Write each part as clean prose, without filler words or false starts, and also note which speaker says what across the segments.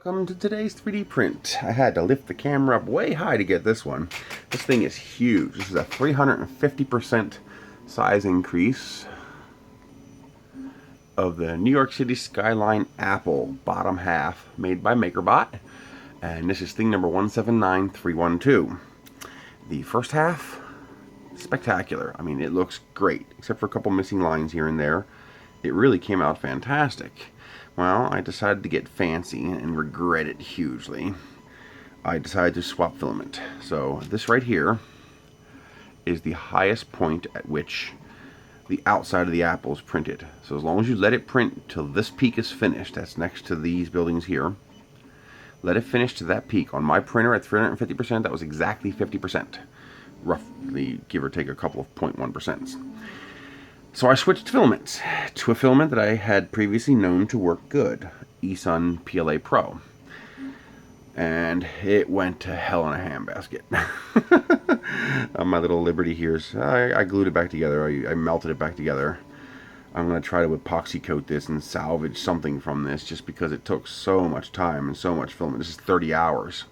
Speaker 1: Welcome to today's 3D print. I had to lift the camera up way high to get this one. This thing is huge. This is a 350% size increase of the New York City Skyline Apple bottom half made by MakerBot. And this is thing number 179312. The first half, spectacular. I mean, it looks great, except for a couple missing lines here and there. It really came out fantastic. Well, I decided to get fancy and regret it hugely. I decided to swap filament. So this right here is the highest point at which the outside of the apple is printed. So as long as you let it print till this peak is finished, that's next to these buildings here, let it finish to that peak. On my printer at 350%, that was exactly 50%. Roughly, give or take a couple of 0.1%. So I switched filaments to a filament that I had previously known to work good, eSun PLA Pro. And it went to hell in a handbasket. My little Liberty here, I glued it back together, I melted it back together. I'm going to try to epoxy coat this and salvage something from this just because it took so much time and so much filament. This is 30 hours.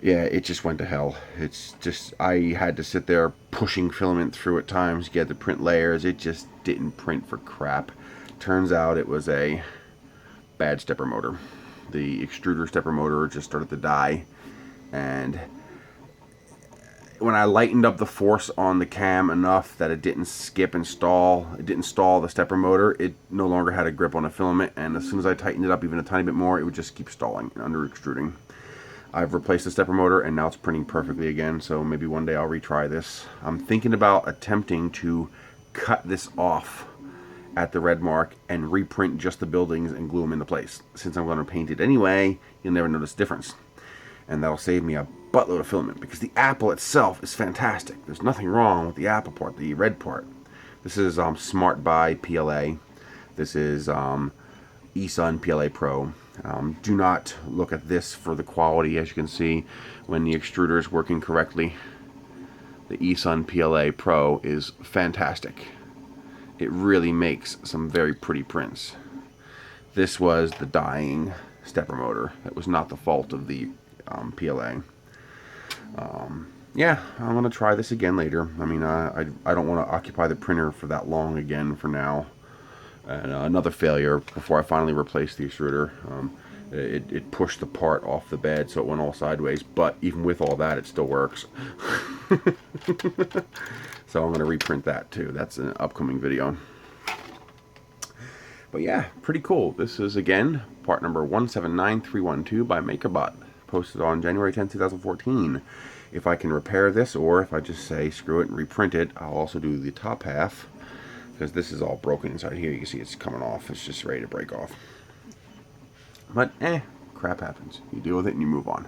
Speaker 1: Yeah, it just went to hell. It's just, I had to sit there pushing filament through at times, get the print layers. It just didn't print for crap. Turns out it was a bad stepper motor. The extruder stepper motor just started to die. And when I lightened up the force on the cam enough that it didn't skip and stall, it didn't stall the stepper motor, it no longer had a grip on the filament. And as soon as I tightened it up even a tiny bit more, it would just keep stalling and under extruding. I've replaced the stepper motor and now it's printing perfectly again, so maybe one day I'll retry this. I'm thinking about attempting to cut this off at the red mark and reprint just the buildings and glue them into place. Since I'm going to paint it anyway, you'll never notice the difference. And that'll save me a buttload of filament because the apple itself is fantastic. There's nothing wrong with the apple part, the red part. This is Smart Buy PLA. This is eSun PLA Pro. Do not look at this for the quality. As you can see, when the extruder is working correctly, the eSun PLA Pro is fantastic. It really makes some very pretty prints. This was the dying stepper motor. That was not the fault of the PLA. Yeah, I'm going to try this again later. I mean, I don't want to occupy the printer for that long again for now. And another failure before I finally replaced the extruder. It pushed the part off the bed so it went all sideways, but even with all that it still works. So I'm going to reprint that too. That's an upcoming video. But yeah, pretty cool. This is again part number 179312 by MakerBot, posted on January 10th, 2014. If I can repair this, or if I just say screw it and reprint it, I'll also do the top half. Because this is all broken inside here. You can see it's coming off. It's just ready to break off. But, crap happens. You deal with it and you move on.